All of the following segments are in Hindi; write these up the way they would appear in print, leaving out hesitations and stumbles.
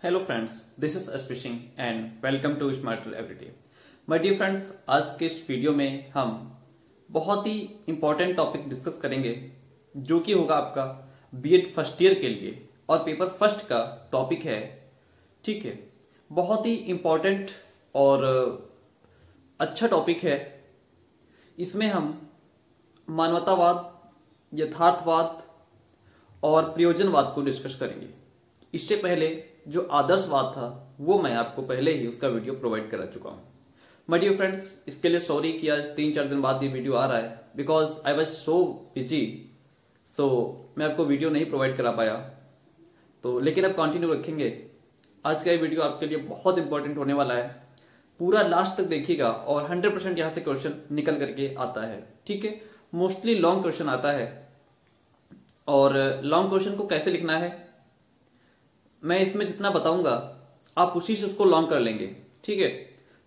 हेलो फ्रेंड्स, दिस इज अस्पिशिंग and welcome to smarter everyday. My dear friends, आज के इस वीडियो में हम बहुत ही इंपॉर्टेंट टॉपिक डिस्कस करेंगे जो कि होगा आपका बीएड फर्स्ट ईयर के लिए और पेपर फर्स्ट का टॉपिक है। ठीक है, बहुत ही इंपॉर्टेंट और अच्छा टॉपिक है। इसमें हम मानवतावाद, यथार्थवाद और प्रयोजनवाद को डिस्कस करेंगे। इससे पहले जो आदर्शवाद था वो मैं आपको पहले ही उसका वीडियो प्रोवाइड करा चुका हूं। माय डियर फ्रेंड्स, इसके लिए सॉरी कि आज 3-4 दिन बाद ये वीडियो आ रहा है because I was so busy, so मैं आपको वीडियो नहीं प्रोवाइड करा पाया। तो लेकिन अब कंटिन्यू रखेंगे। आज का ये वीडियो आपके लिए बहुत इंपॉर्टेंट होने वाला है, पूरा लास्ट तक देखिएगा और 100% यहां से क्वेश्चन निकल करके आता है। ठीक है, मोस्टली लॉन्ग क्वेश्चन आता है और लॉन्ग क्वेश्चन को कैसे लिखना है मैं इसमें जितना बताऊंगा आप उसी से उसको लॉन्ग कर लेंगे। ठीक है,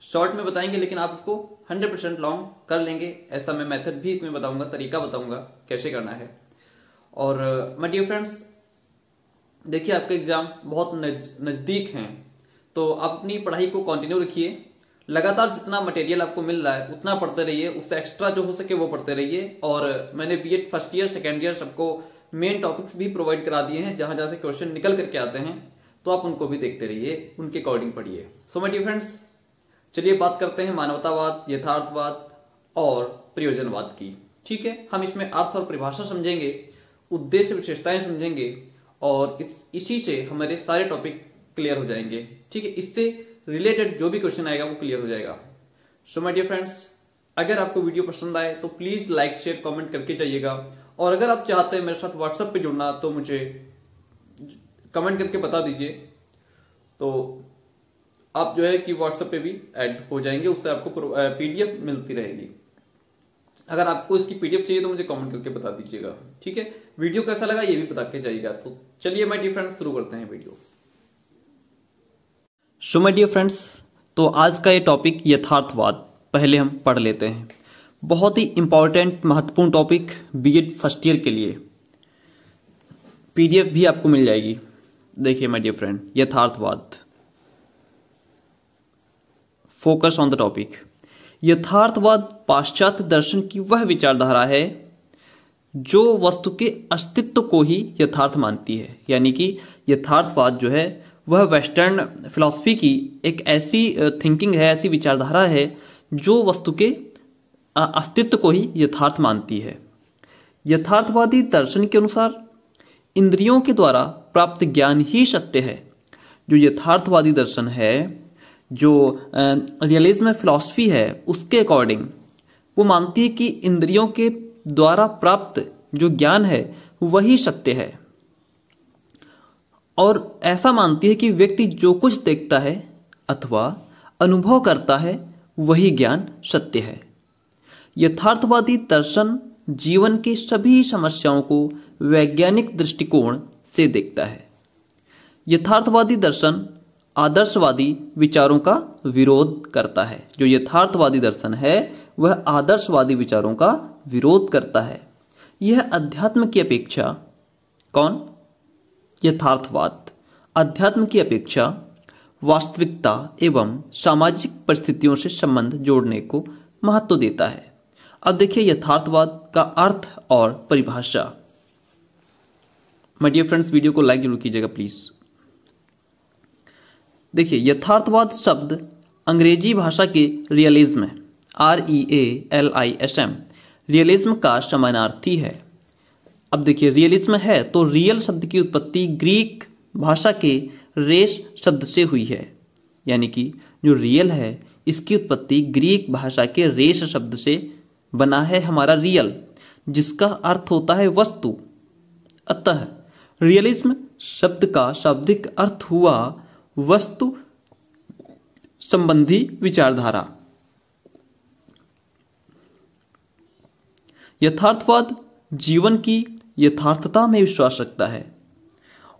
शॉर्ट में बताएंगे लेकिन आप उसको 100% लॉन्ग कर लेंगे। ऐसा मैं मेथड भी इसमें बताऊंगा, तरीका बताऊंगा कैसे करना है। और माय डियर फ्रेंड्स, देखिए आपके एग्जाम बहुत नजदीक हैं तो आप अपनी पढ़ाई को कंटिन्यू रखिए। लगातार जितना मटेरियल आपको मिल रहा है उतना पढ़ते रहिए, उससे एक्स्ट्रा जो हो सके वो पढ़ते रहिए। और मैंने BEd first year second year सबको मेन टॉपिक्स भी प्रोवाइड करा दिए हैं, जहां जहां से क्वेश्चन निकल करके आते हैं तो आप उनको भी देखते रहिए, उनके अकॉर्डिंग पढ़िए। सो माय डियर फ्रेंड्स, चलिए बात करते हैं मानवतावाद, यथार्थवाद और प्रयोजनवाद की। ठीक है, हम इसमें अर्थ और परिभाषा समझेंगे, उद्देश्य विशेषताएं समझेंगे और इसी से हमारे सारे टॉपिक क्लियर हो जाएंगे। ठीक है, इससे रिलेटेड जो भी क्वेश्चन आएगा वो क्लियर हो जाएगा। सो माय डियर फ्रेंड्स, अगर आपको वीडियो पसंद आए तो प्लीज लाइक शेयर कमेंट करके जाइएगा। और अगर आप चाहते हैं मेरे साथ व्हाट्सएप पे जुड़ना तो मुझे कमेंट करके बता दीजिए, तो आप जो है कि व्हाट्सएप पे भी ऐड हो जाएंगे, उससे आपको पीडीएफ मिलती रहेगी। अगर आपको इसकी पीडीएफ चाहिए तो मुझे कमेंट करके बता दीजिएगा। ठीक है, वीडियो कैसा लगा ये भी बता के जाइएगा। तो चलिए माय डियर फ्रेंड्स शुरू करते हैं video. So my dear friends, तो आज का ये टॉपिक यथार्थवाद पहले हम पढ़ लेते हैं। बहुत ही इंपॉर्टेंट महत्वपूर्ण टॉपिक बीएड फर्स्ट ईयर के लिए। पीडीएफ भी आपको मिल जाएगी। देखिए माय डियर फ्रेंड, यथार्थवाद, फोकस ऑन द टॉपिक। यथार्थवाद पाश्चात्य दर्शन की वह विचारधारा है जो वस्तु के अस्तित्व को ही यथार्थ मानती है। यानी कि यथार्थवाद जो है वह वेस्टर्न फिलॉसफी की एक ऐसी थिंकिंग है, ऐसी विचारधारा है जो वस्तु के अस्तित्व को ही यथार्थ मानती है। यथार्थवादी दर्शन के अनुसार इंद्रियों के द्वारा प्राप्त ज्ञान ही सत्य है। जो यथार्थवादी दर्शन है, जो रियलिज्म फिलॉसफी है, उसके अकॉर्डिंग वो मानती है कि इंद्रियों के द्वारा प्राप्त जो ज्ञान है वही सत्य है। और ऐसा मानती है कि व्यक्ति जो कुछ देखता है अथवा अनुभव करता है वही ज्ञान सत्य है। यथार्थवादी दर्शन जीवन की सभी समस्याओं को वैज्ञानिक दृष्टिकोण से देखता है। यथार्थवादी दर्शन आदर्शवादी विचारों का विरोध करता है। जो यथार्थवादी दर्शन है वह आदर्शवादी विचारों का विरोध करता है। यह अध्यात्म की अपेक्षा यथार्थवाद अध्यात्म की अपेक्षा वास्तविकता एवं सामाजिक परिस्थितियों से संबंध जोड़ने को महत्व देता है। अब देखिए यथार्थवाद का अर्थ और परिभाषा। माय डियर फ्रेंड्स, वीडियो को लाइक जरूर कीजिएगा प्लीज। देखिए यथार्थवाद शब्द अंग्रेजी भाषा के रियलिज्म REALISM रियलिज्म का समानार्थी है। अब देखिए रियलिज्म है तो रियल शब्द की उत्पत्ति ग्रीक भाषा के रेस शब्द से हुई है। यानी कि जो रियल है इसकी उत्पत्ति ग्रीक भाषा के रेस शब्द से बना है हमारा रियल, जिसका अर्थ होता है वस्तु। अतः रियलिज्म शब्द का शाब्दिक अर्थ हुआ वस्तु संबंधी विचारधारा। यथार्थवाद जीवन की यथार्थता में विश्वास रखता है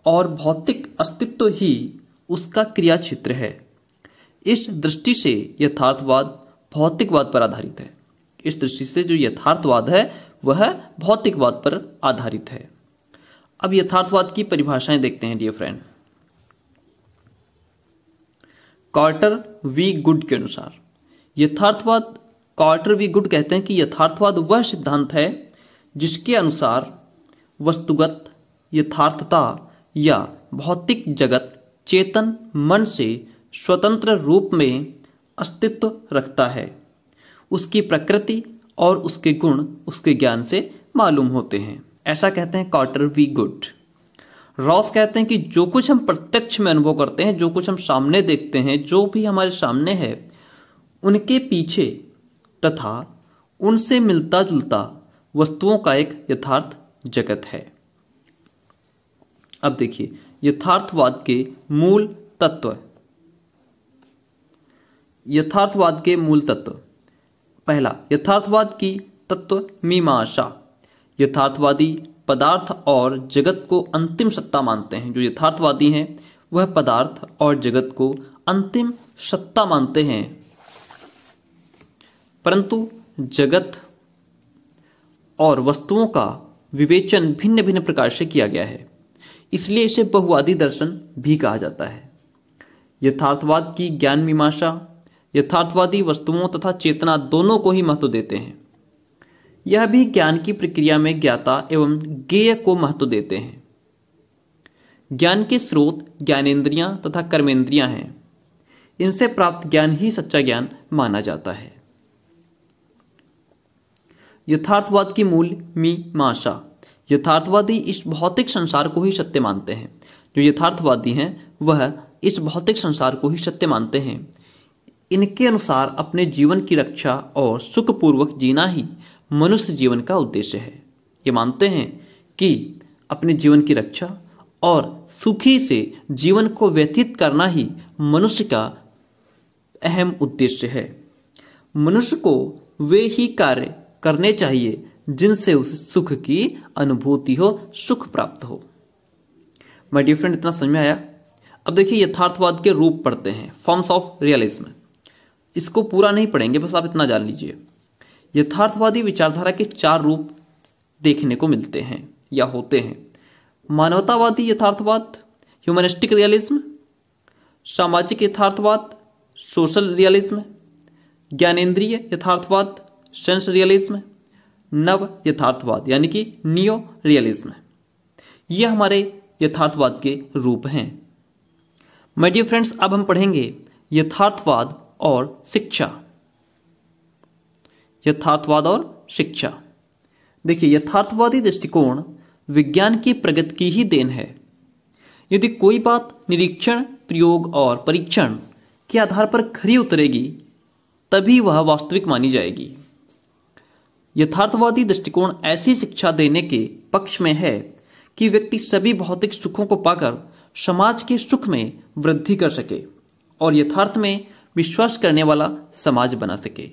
और भौतिक अस्तित्व ही उसका क्रिया क्षेत्र है। इस दृष्टि से यथार्थवाद भौतिकवाद पर आधारित है। इस दृष्टि से जो यथार्थवाद है वह भौतिकवाद पर आधारित है। अब यथार्थवाद की परिभाषाएं देखते हैं dear friend. Carter V Good के अनुसार यथार्थवाद, कार्टर वी गुड कहते हैं कि यथार्थवाद वह सिद्धांत है जिसके अनुसार वस्तुगत यथार्थता या भौतिक जगत चेतन मन से स्वतंत्र रूप में अस्तित्व रखता है। उसकी प्रकृति और उसके गुण उसके ज्ञान से मालूम होते हैं। ऐसा कहते हैं कार्टर वी गुड। रॉस कहते हैं कि जो कुछ हम प्रत्यक्ष में अनुभव करते हैं, जो कुछ हम सामने देखते हैं, जो भी हमारे सामने है, उनके पीछे तथा उनसे मिलता जुलता वस्तुओं का एक यथार्थ जगत है। अब देखिए यथार्थवाद के मूल तत्व। यथार्थवाद के मूल तत्व, पहला यथार्थवाद की तत्व मीमांसा। यथार्थवादी पदार्थ और जगत को अंतिम सत्ता मानते हैं। जो यथार्थवादी हैं वह पदार्थ और जगत को अंतिम सत्ता मानते हैं, परंतु जगत और वस्तुओं का विवेचन भिन्न भिन्न प्रकार से किया गया है, इसलिए इसे बहुवादी दर्शन भी कहा जाता है। यथार्थवाद की ज्ञान मीमांसा, यथार्थवादी वस्तुओं तथा चेतना दोनों को ही महत्व देते हैं। यह भी ज्ञान की प्रक्रिया में ज्ञाता एवं ज्ञेय को महत्व देते हैं। ज्ञान के स्रोत ज्ञानेंद्रियां तथा कर्मेंद्रियां हैं। इनसे प्राप्त ज्ञान ही सच्चा ज्ञान माना जाता है। यथार्थवाद की मूल मीमांसा। यथार्थवादी इस भौतिक संसार को ही सत्य मानते हैं। जो यथार्थवादी हैं वह इस भौतिक संसार को ही सत्य मानते हैं। इनके अनुसार अपने जीवन की रक्षा और सुखपूर्वक जीना ही मनुष्य जीवन का उद्देश्य है। ये मानते हैं कि अपने जीवन की रक्षा और सुखी से जीवन को व्यतीत करना ही मनुष्य का अहम उद्देश्य है। मनुष्य को वे ही कार्य करने चाहिए जिनसे उसे सुख की अनुभूति हो, सुख प्राप्त हो। माय डियर फ्रेंड, इतना समझ में आया? अब देखिए यथार्थवाद के रूप पढ़ते हैं, फॉर्म्स ऑफ रियलिज्म। इसको पूरा नहीं पढ़ेंगे, बस आप इतना जान लीजिए। यथार्थवादी विचारधारा के 4 रूप देखने को मिलते हैं या होते हैं। मानवतावादी यथार्थवाद, ह्यूमनिस्टिक रियलिज्म, सामाजिक यथार्थवाद, सोशल रियलिज्म, ज्ञानेंद्रिय यथार्थवाद, सेंस रियलिज्म, नव यथार्थवाद यानी कि नियो रियलिज्म। ये हमारे यथार्थवाद के रूप हैं। माय डियर फ्रेंड्स, अब हम पढ़ेंगे यथार्थवाद और शिक्षा। यथार्थवाद और शिक्षा। देखिए यथार्थवादी दृष्टिकोण विज्ञान की प्रगति की ही देन है। यदि कोई बात निरीक्षण, प्रयोग और परीक्षण के आधार पर खरी उतरेगी तभी वह वास्तविक मानी जाएगी। यथार्थवादी दृष्टिकोण ऐसी शिक्षा देने के पक्ष में है कि व्यक्ति सभी भौतिक सुखों को पाकर समाज के सुख में वृद्धि कर सके और यथार्थ में विश्वास करने वाला समाज बना सके।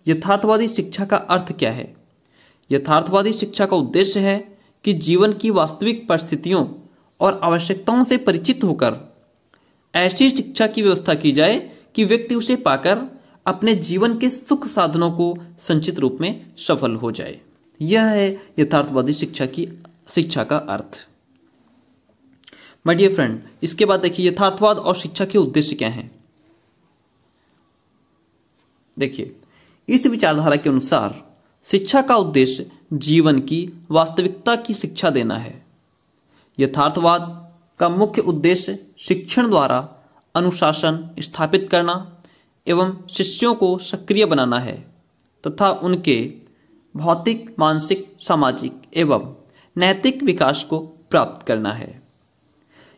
यथार्थवादी शिक्षा का अर्थ क्या है? यथार्थवादी शिक्षा का उद्देश्य है कि जीवन की वास्तविक परिस्थितियों और आवश्यकताओं से परिचित होकर ऐसी शिक्षा की व्यवस्था की जाए कि व्यक्ति उसे पाकर अपने जीवन के सुख साधनों को संचित रूप में सफल हो जाए। यह है यथार्थवादी शिक्षा का अर्थ। माय डियर फ्रेंड, इसके बाद देखिए यथार्थवाद और शिक्षा के उद्देश्य क्या हैं। देखिए इस विचारधारा के अनुसार शिक्षा का उद्देश्य जीवन की वास्तविकता की शिक्षा देना है। यथार्थवाद का मुख्य उद्देश्य शिक्षण द्वारा अनुशासन स्थापित करना एवं शिष्यों को सक्रिय बनाना है तथा उनके भौतिक, मानसिक, सामाजिक एवं नैतिक विकास को प्राप्त करना है।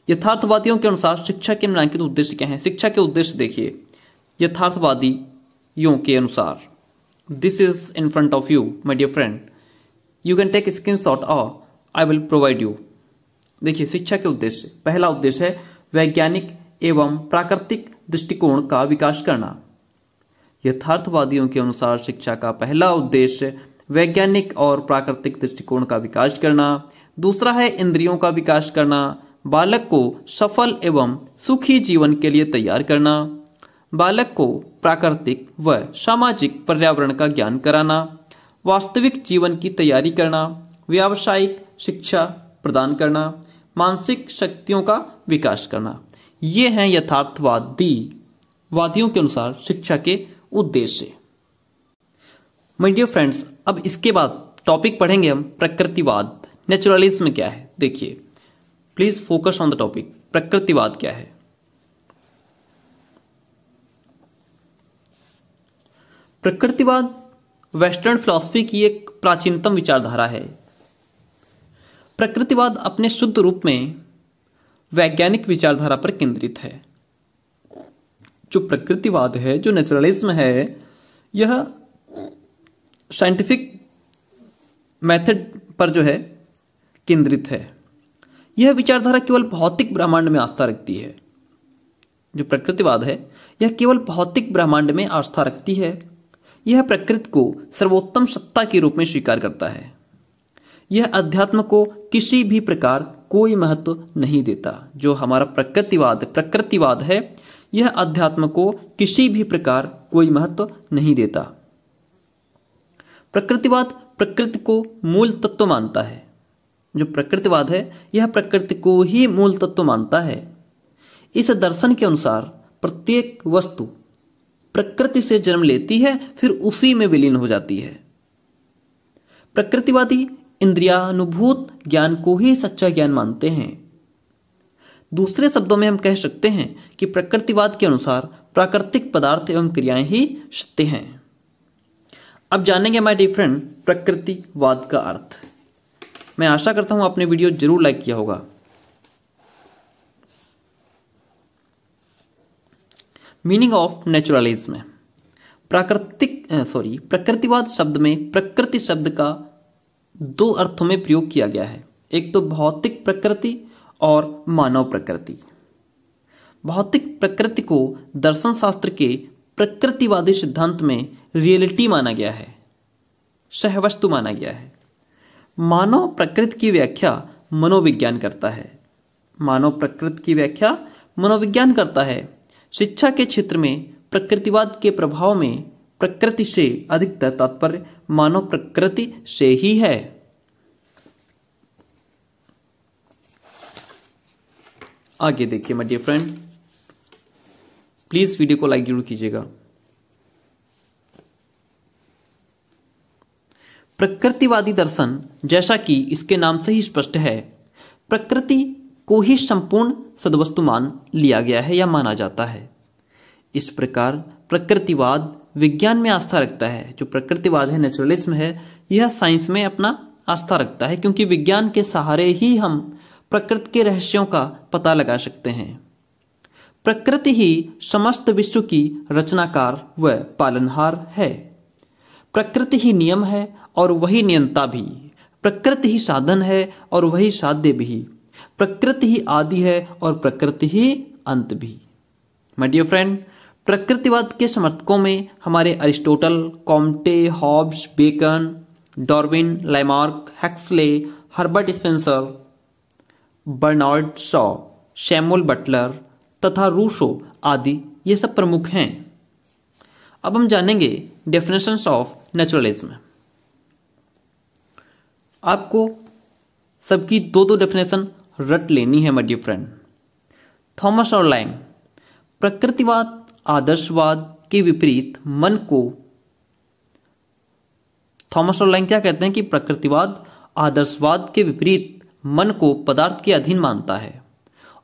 यथार्थवादियों के अनुसार शिक्षा के निम्नलिखित उद्देश्य क्या हैं? शिक्षा के उद्देश्य देखिए यथार्थवादियों के अनुसार, this is in front of you my dear friend, you can take screenshot और आई विल प्रोवाइड यू। देखिए शिक्षा के उद्देश्य, पहला उद्देश्य है वैज्ञानिक एवं प्राकृतिक दृष्टिकोण का विकास करना। यथार्थवादियों के अनुसार शिक्षा का पहला उद्देश्य वैज्ञानिक और प्राकृतिक दृष्टिकोण का विकास करना। दूसरा है इंद्रियों का विकास करना, बालक को सफल एवं सुखी जीवन के लिए तैयार करना, बालक को प्राकृतिक व सामाजिक पर्यावरण का ज्ञान कराना, वास्तविक जीवन की तैयारी करना, व्यावसायिक शिक्षा प्रदान करना, मानसिक शक्तियों का विकास करना। ये हैं यथार्थवादी वादियों के अनुसार शिक्षा के उद्देश्य। माय डियर फ्रेंड्स, अब इसके बाद टॉपिक पढ़ेंगे हम प्रकृतिवाद। नेचुरलिज्म क्या है? देखिए, please focus on the topic. प्रकृतिवाद क्या है? प्रकृतिवाद वेस्टर्न फिलॉसफी की एक प्राचीनतम विचारधारा है। प्रकृतिवाद अपने शुद्ध रूप में वैज्ञानिक विचारधारा पर केंद्रित है। जो प्रकृतिवाद है, जो नेचुरलिज्म है, यह साइंटिफिक मेथड पर जो है केंद्रित है। यह विचारधारा केवल भौतिक ब्रह्मांड में आस्था रखती है। जो प्रकृतिवाद है, यह केवल भौतिक ब्रह्मांड में आस्था रखती है। यह प्रकृति को सर्वोत्तम सत्ता के रूप में स्वीकार करता है। यह अध्यात्म को किसी भी प्रकार कोई महत्व नहीं देता। जो हमारा प्रकृतिवाद है, यह अध्यात्म को किसी भी प्रकार कोई महत्व नहीं देता। प्रकृतिवाद प्रकृति को मूल तत्व मानता है। जो प्रकृतिवाद है, यह प्रकृति को ही मूल तत्व मानता है। इस दर्शन के अनुसार प्रत्येक वस्तु प्रकृति से जन्म लेती है, फिर उसी में विलीन हो जाती है। प्रकृतिवादी इंद्रियानुभूत ज्ञान को ही सच्चा ज्ञान मानते हैं। दूसरे शब्दों में हम कह सकते हैं कि प्रकृतिवाद के अनुसार प्राकृतिक पदार्थ एवं क्रियाएं ही सत्य हैं। अब जानेंगे माय डियर फ्रेंड प्रकृतिवाद का अर्थ। मैं आशा करता हूं आपने वीडियो जरूर लाइक किया होगा। Meaning of naturalism. प्रकृतिवाद शब्द में प्रकृति शब्द का दो अर्थों में प्रयोग किया गया है। एक तो भौतिक प्रकृति और मानव प्रकृति। भौतिक प्रकृति को दर्शन शास्त्र के प्रकृतिवादी सिद्धांत में रियलिटी माना गया है, सहवस्तु माना गया है। मानव प्रकृति की व्याख्या मनोविज्ञान करता है। मानव प्रकृति की व्याख्या मनोविज्ञान करता है। शिक्षा के क्षेत्र में प्रकृतिवाद के प्रभाव में प्रकृति से अधिकतर तात्पर्य मानव प्रकृति से ही है। आगे देखिए my dear friend, please video को लाइक जरूर कीजिएगा। प्रकृतिवादी दर्शन, जैसा कि इसके नाम से ही स्पष्ट है, प्रकृति को ही संपूर्ण सदवस्तु मान लिया गया है या माना जाता है। इस प्रकार प्रकृतिवाद विज्ञान में आस्था रखता है। जो प्रकृतिवाद है, नेचुरलिज्म है, यह साइंस में अपना आस्था रखता है, क्योंकि विज्ञान के सहारे ही हम प्रकृति के रहस्यों का पता लगा सकते हैं। प्रकृति ही समस्त विश्व की रचनाकार व पालनहार है। प्रकृति ही नियम है और वही नियंता भी। प्रकृति ही साधन है और वही साध्य भी। प्रकृति ही आदि है और प्रकृति ही अंत भी। माय डियर फ्रेंड, प्रकृतिवाद के समर्थकों में हमारे Aristotle, Comte, Hobbes, Bacon, Darwin, Lamarck, Huxley, Herbert Spencer, Bernard Shaw, Samuel Butler तथा रूसो आदि ये सब प्रमुख हैं। अब हम जानेंगे डेफिनेशंस ऑफ नेचुरलिज्म। आपको सबकी दो डेफिनेशन रट लेनी है माय डियर फ्रेंड। थॉमस और लैंग। प्रकृतिवाद आदर्शवाद के विपरीत मन को, थॉमस और लैंग क्या कहते हैं कि प्रकृतिवाद आदर्शवाद के विपरीत मन को पदार्थ के अधीन मानता है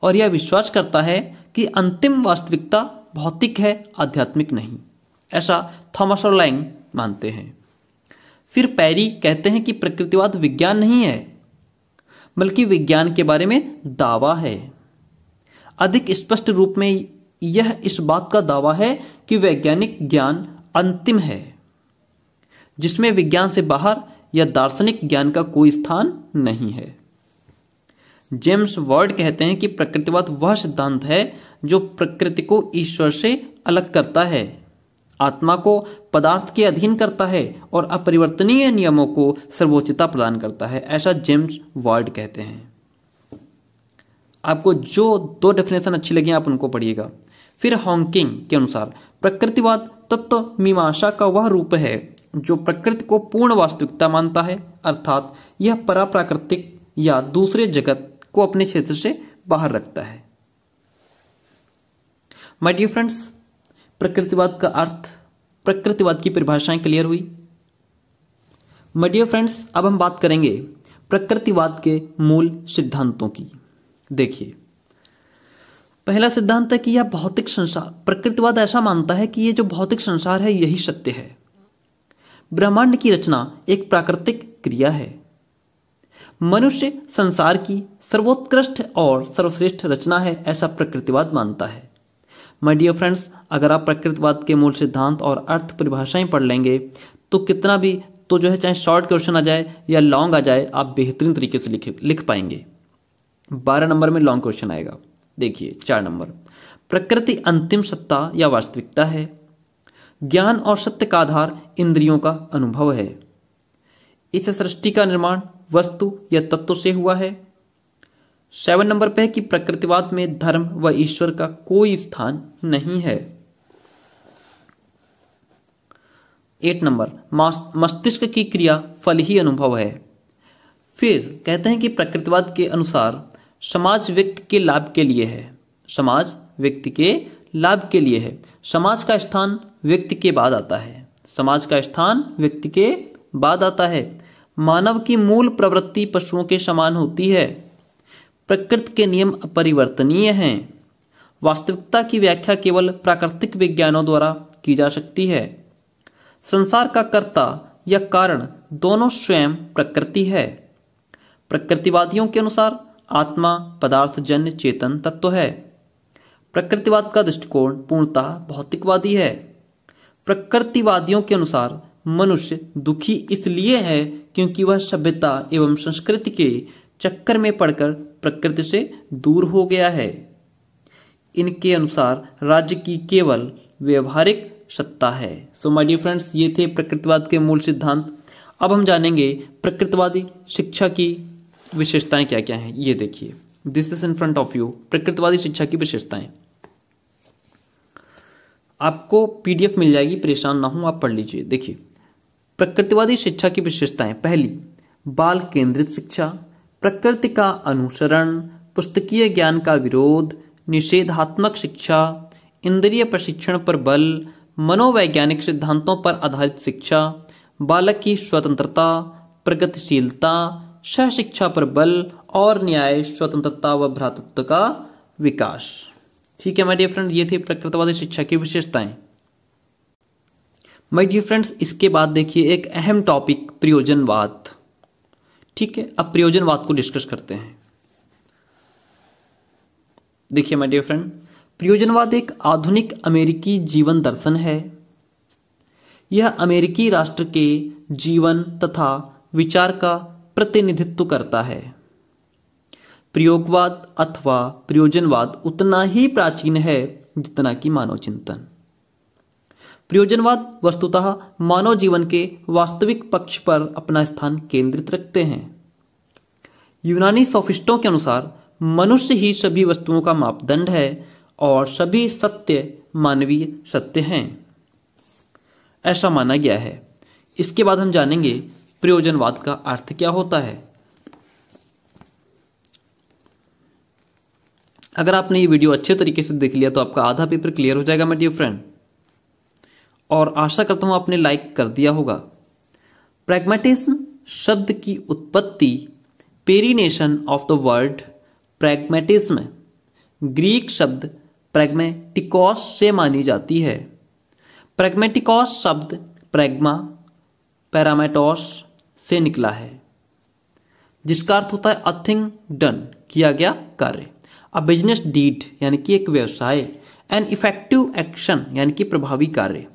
और यह विश्वास करता है कि अंतिम वास्तविकता भौतिक है, आध्यात्मिक नहीं। ऐसा थॉमस और लैंग मानते हैं। फिर पैरी कहते हैं कि प्रकृतिवाद विज्ञान नहीं है, बल्कि विज्ञान के बारे में दावा है। अधिक स्पष्ट रूप में यह इस बात का दावा है कि वैज्ञानिक ज्ञान अंतिम है, जिसमें विज्ञान से बाहर या दार्शनिक ज्ञान का कोई स्थान नहीं है। जेम्स वर्ड कहते हैं कि प्रकृतिवाद वह सिद्धांत है जो प्रकृति को ईश्वर से अलग करता है, आत्मा को पदार्थ के अधीन करता है और अपरिवर्तनीय नियमों को सर्वोच्चता प्रदान करता है। ऐसा जेम्स वर्ड कहते हैं। आपको जो दो डेफिनेशन अच्छी लगी आप उनको पढ़िएगा। फिर हॉकिंग के अनुसार प्रकृतिवाद तत्व मीमांसा का वह रूप है जो प्रकृति को पूर्ण वास्तविकता मानता है, अर्थात यह पराप्राकृतिक या दूसरे जगत को अपने क्षेत्र से बाहर रखता है। माय डियर फ्रेंड्स, प्रकृतिवाद का अर्थ, प्रकृतिवाद की परिभाषाएं क्लियर हुई। माय डियर फ्रेंड्स, अब हम बात करेंगे प्रकृतिवाद के मूल सिद्धांतों की। देखिए, पहला सिद्धांत है कि यह भौतिक संसार, प्रकृतिवाद ऐसा मानता है कि ये जो भौतिक संसार है यही सत्य है। ब्रह्मांड की रचना एक प्राकृतिक क्रिया है। मनुष्य संसार की सर्वोत्कृष्ट और सर्वश्रेष्ठ रचना है, ऐसा प्रकृतिवाद मानता है। माय डियर फ्रेंड्स, अगर आप प्रकृतिवाद के मूल सिद्धांत और अर्थ परिभाषाएं पढ़ लेंगे तो कितना भी तो जो है, चाहे शॉर्ट क्वेश्चन आ जाए या लॉन्ग आ जाए, आप बेहतरीन तरीके से लिख पाएंगे। 12 नंबर में लॉन्ग क्वेश्चन आएगा। देखिए 4 नंबर, प्रकृति अंतिम सत्ता या वास्तविकता है। ज्ञान और सत्य का आधार इंद्रियों का अनुभव है। इस सृष्टि का निर्माण वस्तु या तत्व से हुआ है। 7 नंबर पे है कि प्रकृतिवाद में धर्म व ईश्वर का कोई स्थान नहीं है। 8 नंबर, मस्तिष्क की क्रिया फल ही अनुभव है। फिर कहते हैं कि प्रकृतिवाद के अनुसार समाज व्यक्ति के लाभ के लिए है। समाज व्यक्ति के लाभ के लिए है। समाज का स्थान व्यक्ति के बाद आता है। समाज का स्थान व्यक्ति के बाद आता है। मानव की मूल प्रवृत्ति पशुओं के समान होती है। प्रकृति के नियम अपरिवर्तनीय हैं। वास्तविकता की व्याख्या केवल प्राकृतिक विज्ञानों द्वारा की जा सकती है। संसार का कर्ता या कारण दोनों स्वयं प्रकृति है। प्रकृतिवादियों के अनुसार आत्मा पदार्थजन्य चेतन तत्व है। प्रकृतिवाद का दृष्टिकोण पूर्णतः भौतिकवादी है। प्रकृतिवादियों के अनुसार मनुष्य दुखी इसलिए है क्योंकि वह सभ्यता एवं संस्कृति के चक्कर में पड़कर प्रकृति से दूर हो गया है। इनके अनुसार राज्य की केवल व्यवहारिक सत्ता है। सो माय डियर फ्रेंड्स, ये थे प्रकृतिवाद के मूल सिद्धांत। अब हम जानेंगे प्रकृतिवादी शिक्षा की विशेषताएं क्या क्या हैं। ये देखिए, this is in front of you, प्रकृतिवादी शिक्षा की विशेषताएं। आपको पीडीएफ मिल जाएगी, परेशान ना हो, आप पढ़ लीजिए। देखिए, प्रकृतिवादी शिक्षा की विशेषताएं। पहली, बाल केंद्रित शिक्षा, प्रकृति का अनुसरण, पुस्तकीय ज्ञान का विरोध, निषेधात्मक शिक्षा, इंद्रिय प्रशिक्षण पर बल, मनोवैज्ञानिक सिद्धांतों पर आधारित शिक्षा, बालक की स्वतंत्रता, प्रगतिशीलता, सह शिक्षा पर बल और न्याय, स्वतंत्रता व भ्रातृत्व का विकास। ठीक है माय डियर फ्रेंड, ये थे प्रकृतिवादी शिक्षा की विशेषताएं। माय डियर फ्रेंड्स, इसके बाद देखिए एक अहम टॉपिक, प्रयोजनवाद। ठीक है, अब प्रयोजनवाद को डिस्कस करते हैं। देखिए माय डियर फ्रेंड, प्रयोजनवाद एक आधुनिक अमेरिकी जीवन दर्शन है। यह अमेरिकी राष्ट्र के जीवन तथा विचार का प्रतिनिधित्व करता है। प्रयोगवाद अथवा प्रयोजनवाद उतना ही प्राचीन है जितना कि मानव चिंतन। प्रयोजनवाद वस्तुतः मानव जीवन के वास्तविक पक्ष पर अपना स्थान केंद्रित रखते हैं। यूनानी सोफिस्टों के अनुसार मनुष्य ही सभी वस्तुओं का मापदंड है और सभी सत्य मानवीय सत्य हैं, ऐसा माना गया है। इसके बाद हम जानेंगे प्रयोजनवाद का अर्थ क्या होता है। अगर आपने ये वीडियो अच्छे तरीके से देख लिया तो आपका आधा पेपर क्लियर हो जाएगा माय डियर फ्रेंड, और आशा करता हूं आपने लाइक कर दिया होगा। प्रैग्मेटिज्म शब्द की उत्पत्ति perennation of the word pragmatism Greek शब्द प्रैग्मेटिकोस से मानी जाती है। प्रैग्मेटिकोस शब्द प्रैग्मा पैरामेटोस से निकला है, जिसका अर्थ होता है अ थिंग डन, किया गया कार्य, अ बिजनेस डीड यानी कि एक व्यवसाय, एन इफेक्टिव एक्शन यानी कि प्रभावी कार्य।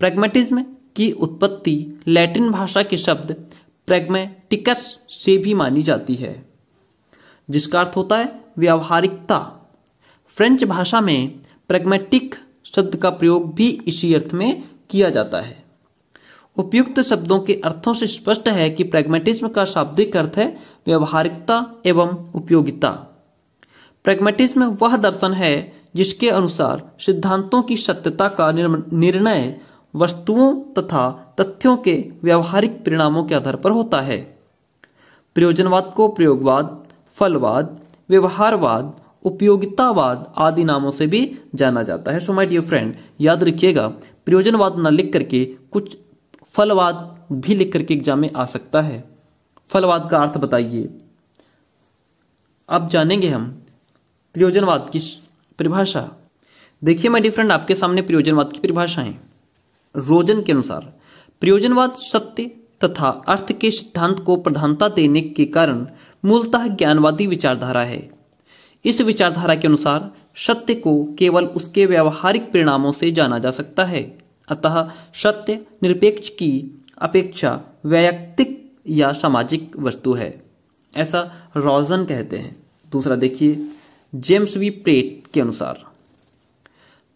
प्रैग्मेटिज्म की उत्पत्ति लैटिन भाषा के शब्द प्रैग्मेटिकस से भी मानी जाती है, जिसका अर्थ होता है व्यावहारिकता। फ्रेंच भाषा में प्रैग्मेटिक शब्द का प्रयोग भी इसी अर्थ में किया जाता है। उपयुक्त शब्दों के अर्थों से स्पष्ट है कि प्रैग्मेटिज्म का शाब्दिक अर्थ है व्यावहारिकता एवं उपयोगिता। प्रैग्मेटिज्म वह दर्शन है जिसके अनुसार सिद्धांतों की सत्यता का निर्णय वस्तुओं तथा तथ्यों के व्यावहारिक परिणामों के आधार पर होता है। प्रयोजनवाद को प्रयोगवाद, फलवाद, व्यवहारवाद उपयोगितावाद आदि नामों से भी जाना जाता है। सो माय डियर फ्रेंड, याद रखिएगा, प्रयोजनवाद न लिख करके कुछ फलवाद भी लिख करके एग्जाम में आ सकता है। फलवाद का अर्थ बताइए। अब जानेंगे हम प्रयोजनवाद की परिभाषा। देखिए माय डियर फ्रेंड, आपके सामने प्रयोजनवाद की परिभाषा है। रोजन के अनुसार प्रयोजनवाद सत्य तथा अर्थ के सिद्धांत को प्रधानता देने के कारण मूलतः ज्ञानवादी विचारधारा है। इस विचारधारा के अनुसार सत्य को केवल उसके व्यावहारिक परिणामों से जाना जा सकता है, अतः सत्य निरपेक्ष की अपेक्षा वैयक्तिक या सामाजिक वस्तु है, ऐसा रोजन कहते हैं। दूसरा देखिए, जेम्स वी प्रेट के अनुसार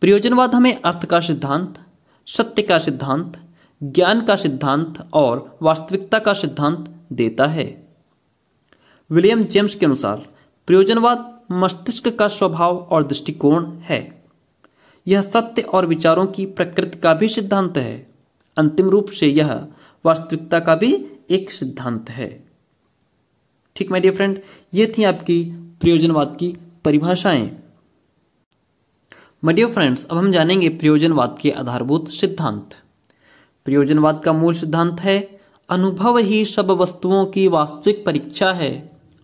प्रयोजनवाद हमें अर्थ का सिद्धांत, सत्य का सिद्धांत, ज्ञान का सिद्धांत और वास्तविकता का सिद्धांत देता है। विलियम जेम्स के अनुसार प्रयोजनवाद मस्तिष्क का स्वभाव और दृष्टिकोण है। यह सत्य और विचारों की प्रकृति का भी सिद्धांत है। अंतिम रूप से यह वास्तविकता का भी एक सिद्धांत है। ठीक माय डियर फ्रेंड, ये थी आपकी प्रयोजनवाद की परिभाषाएं। माय डियर फ्रेंड्स, अब हम जानेंगे प्रयोजनवाद के आधारभूत सिद्धांत। प्रयोजनवाद का मूल सिद्धांत है अनुभव ही सब वस्तुओं की वास्तविक परीक्षा है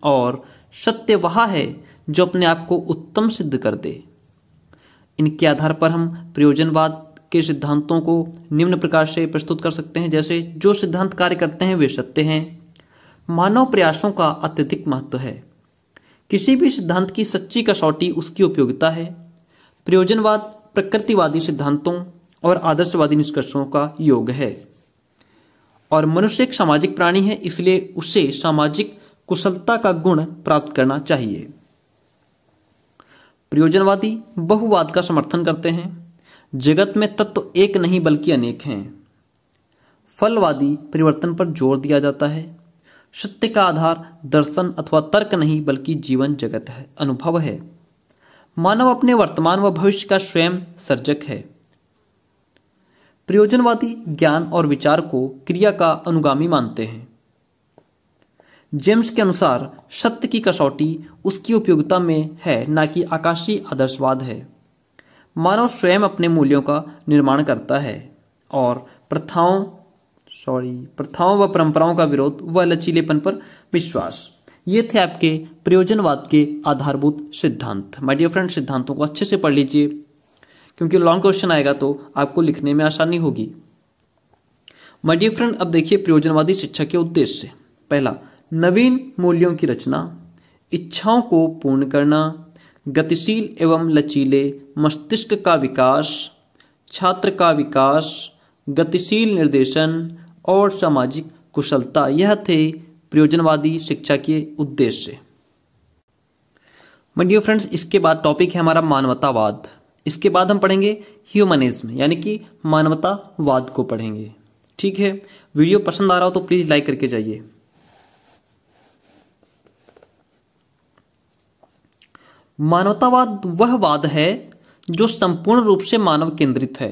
और सत्य वह है जो अपने आप को उत्तम सिद्ध कर दे। इनके आधार पर हम प्रयोजनवाद के सिद्धांतों को निम्न प्रकार से प्रस्तुत कर सकते हैं। जैसे जो सिद्धांत कार्य करते हैं वे सत्य हैं। मानव प्रयासों का अत्यधिक महत्व है। किसी भी सिद्धांत की सच्ची कसौटी उसकी उपयोगिता है। प्रयोजनवाद प्रकृतिवादी सिद्धांतों और आदर्शवादी निष्कर्षों का योग है। और मनुष्य एक सामाजिक प्राणी है, इसलिए उसे सामाजिक कुशलता का गुण प्राप्त करना चाहिए। प्रयोजनवादी बहुवाद का समर्थन करते हैं। जगत में तत्व एक नहीं बल्कि अनेक हैं। फलवादी परिवर्तन पर जोर दिया जाता है। सत्य का आधार दर्शन अथवा तर्क नहीं बल्कि जीवन जगत है, अनुभव है। मानव अपने वर्तमान व भविष्य का स्वयं सर्जक है। प्रयोजनवादी ज्ञान और विचार को क्रिया का अनुगामी मानते हैं। जेम्स के अनुसार सत्य की कसौटी उसकी उपयोगिता में है, ना कि आकाशीय आदर्शवाद है। मानव स्वयं अपने मूल्यों का निर्माण करता है और प्रथाओं व परंपराओं का विरोध व लचीलेपन पर विश्वास। ये थे आपके प्रयोजनवाद के आधारभूत सिद्धांत। माय डियर फ्रेंड, सिद्धांतों को अच्छे से पढ़ लीजिए, क्योंकि लॉन्ग क्वेश्चन आएगा तो आपको लिखने में आसानी होगी। माय डियर फ्रेंड, अब देखिए प्रयोजनवादी शिक्षा के उद्देश्य। पहला, नवीन मूल्यों की रचना, इच्छाओं को पूर्ण करना, गतिशील एवं लचीले मस्तिष्क का विकास, छात्र का विकास, गतिशील निर्देशन और सामाजिक कुशलता। यह थे प्रयोजनवादी शिक्षा के उद्देश्य। माय डियर फ्रेंड्स, इसके बाद टॉपिक है हमारा मानवतावाद। इसके बाद हम पढ़ेंगे ह्यूमनिज्म, यानी कि मानवतावाद को पढ़ेंगे। ठीक है, वीडियो पसंद आ रहा हो तो प्लीज लाइक करके जाइए। मानवतावाद वह वाद है जो संपूर्ण रूप से मानव केंद्रित है।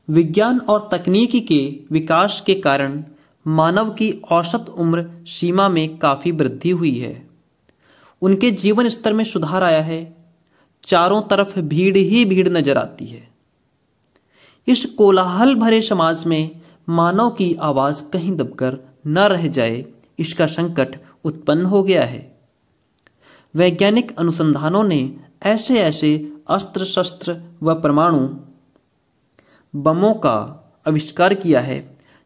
विज्ञान और तकनीकी के विकास के कारण मानव की औसत उम्र सीमा में काफी वृद्धि हुई है। उनके जीवन स्तर में सुधार आया है। चारों तरफ भीड़ ही भीड़ नजर आती है। इस कोलाहल भरे समाज में मानव की आवाज कहीं दबकर न रह जाए, इसका संकट उत्पन्न हो गया है। वैज्ञानिक अनुसंधानों ने ऐसे ऐसे अस्त्र शस्त्र व परमाणु बमों का आविष्कार किया है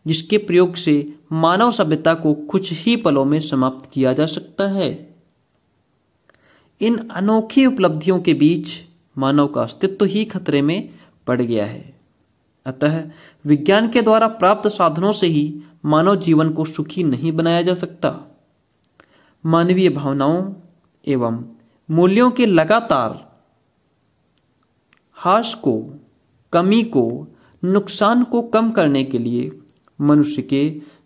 जिसके प्रयोग से मानव सभ्यता को कुछ ही पलों में समाप्त किया जा सकता है। इन अनोखी उपलब्धियों के बीच मानव का अस्तित्व ही खतरे में पड़ गया है। अतः विज्ञान के द्वारा प्राप्त साधनों से ही मानव जीवन को सुखी नहीं बनाया जा सकता। मानवीय भावनाओं एवं मूल्यों के लगातार ह्रास को, कमी को, नुकसान को कम करने के लिए मनुष्य के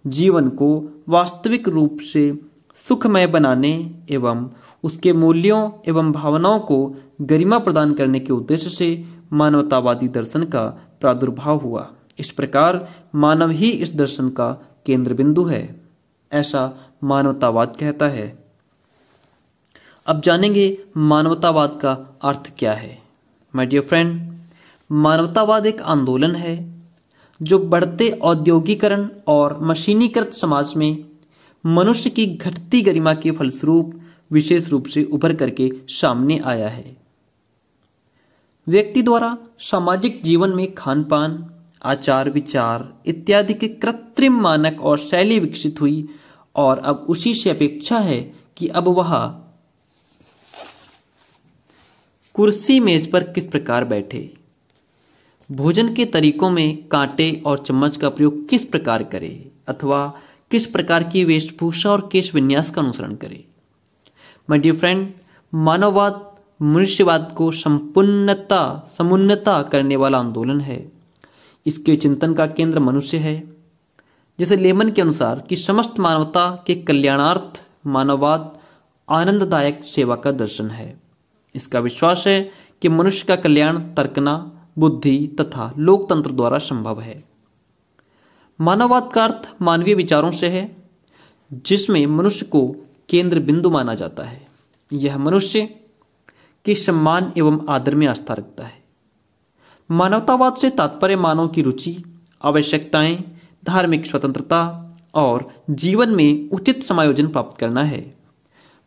जीवन को वास्तविक रूप से सुखमय बनाने एवं उसके मूल्यों एवं भावनाओं को गरिमा प्रदान करने के उद्देश्य से मानवतावादी दर्शन का प्रादुर्भाव हुआ। इस प्रकार मानव ही इस दर्शन का केंद्र बिंदु है, ऐसा मानवतावाद कहता है। अब जानेंगे मानवतावाद का अर्थ क्या है। माय डियर फ्रेंड, मानवतावाद एक आंदोलन है जो बढ़ते औद्योगिकरण और मशीनीकृत समाज में मनुष्य की घटती गरिमा के फलस्वरूप विशेष रूप से उभर करके सामने आया है। व्यक्ति द्वारा सामाजिक जीवन में खान पान, आचार विचार इत्यादि के कृत्रिम मानक और शैली विकसित हुई और अब उसी से अपेक्षा है कि अब वह कुर्सी मेज पर किस प्रकार बैठे, भोजन के तरीकों में कांटे और चम्मच का प्रयोग किस प्रकार करे अथवा किस प्रकार की वेशभूषा और केश विन्यास का अनुसरण करे। माय डियर फ्रेंड, मानववाद मनुष्यवाद को समुन्नता करने वाला आंदोलन है। इसके चिंतन का केंद्र मनुष्य है। जैसे लेमन के अनुसार कि समस्त मानवता के कल्याणार्थ मानववाद आनंददायक सेवा का दर्शन है। इसका विश्वास है कि मनुष्य का कल्याण तर्कना, बुद्धि तथा लोकतंत्र द्वारा संभव है। मानववाद का अर्थ मानवीय विचारों से है, जिसमें मनुष्य को केंद्र बिंदु माना जाता है। यह मनुष्य के सम्मान एवं आदर में आस्था रखता है। मानवतावाद से तात्पर्य मानव की रुचि, आवश्यकताएं, धार्मिक स्वतंत्रता और जीवन में उचित समायोजन प्राप्त करना है।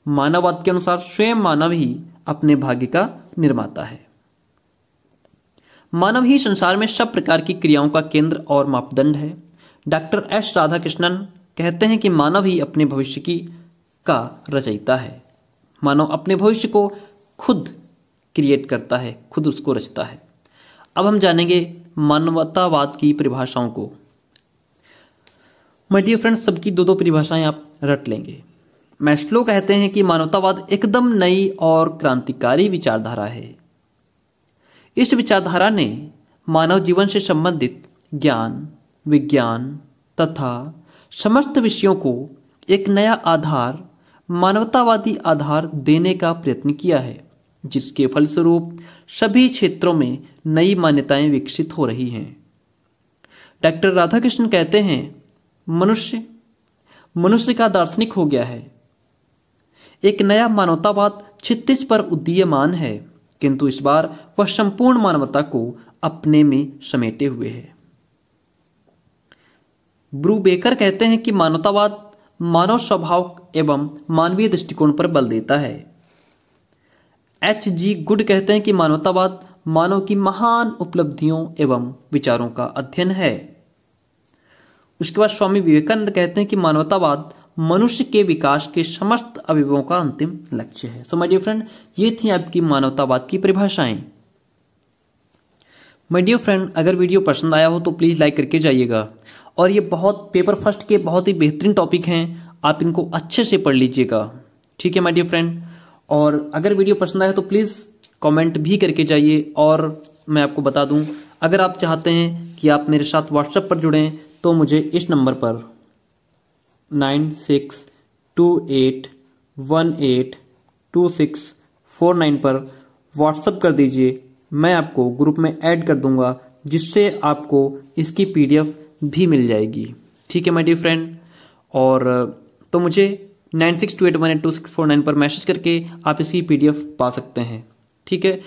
मानववाद के अनुसार स्वयं मानव ही अपने भाग्य का निर्माता है। मानव ही संसार में सब प्रकार की क्रियाओं का केंद्र और मापदंड है। डॉक्टर एस राधाकृष्णन कहते हैं कि मानव ही अपने भविष्य का रचयिता है। मानव अपने भविष्य को खुद क्रिएट करता है, खुद उसको रचता है। अब हम जानेंगे मानवतावाद की परिभाषाओं को। माय डियर फ्रेंड्स, सबकी दो परिभाषाएं आप रट लेंगे। मैस्लो कहते हैं कि मानवतावाद एकदम नई और क्रांतिकारी विचारधारा है। इस विचारधारा ने मानव जीवन से संबंधित ज्ञान, विज्ञान तथा समस्त विषयों को एक नया आधार, मानवतावादी आधार देने का प्रयत्न किया है, जिसके फलस्वरूप सभी क्षेत्रों में नई मान्यताएं विकसित हो रही हैं। डॉक्टर राधाकृष्णन कहते हैं, मनुष्य का दार्शनिक हो गया है। एक नया मानवतावाद क्षितिज पर उदीयमान है, किंतु इस बार वह संपूर्ण मानवता को अपने में समेटे हुए है। ब्रूबेकर कहते हैं कि मानवतावाद मानव स्वभाव एवं मानवीय दृष्टिकोण पर बल देता है। H.G. गुड कहते हैं कि मानवतावाद मानव की महान उपलब्धियों एवं विचारों का अध्ययन है। उसके बाद स्वामी विवेकानंद कहते हैं कि मानवतावाद मनुष्य के विकास के समस्त अवयवों का अंतिम लक्ष्य है। सो माय डियर फ्रेंड, ये थी आपकी मानवतावाद की परिभाषाएं। माय डियर फ्रेंड, अगर वीडियो पसंद आया हो तो प्लीज लाइक करके जाइएगा। और ये बहुत पेपर फर्स्ट के बहुत ही बेहतरीन टॉपिक हैं, आप इनको अच्छे से पढ़ लीजिएगा। ठीक है माय डियर फ्रेंड, और अगर वीडियो पसंद आया तो प्लीज कमेंट भी करके जाइए। और मैं आपको बता दूं, अगर आप चाहते हैं कि आप मेरे साथ व्हाट्सएप पर जुड़ें तो मुझे इस नंबर पर 9628182649 पर व्हाट्सएप कर दीजिए। मैं आपको ग्रुप में ऐड कर दूंगा, जिससे आपको इसकी PDF भी मिल जाएगी। ठीक है माय डियर फ्रेंड, और तो मुझे 9628182649 पर मैसेज करके आप इसकी PDF पा सकते हैं। ठीक है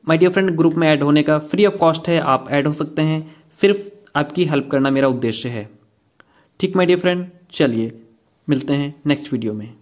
माय डियर फ्रेंड, ग्रुप में ऐड होने का फ्री ऑफ कॉस्ट है, आप ऐड हो सकते हैं। सिर्फ आपकी हेल्प करना मेरा उद्देश्य है। ठीक माय डियर फ्रेंड, चलिए मिलते हैं नेक्स्ट वीडियो में।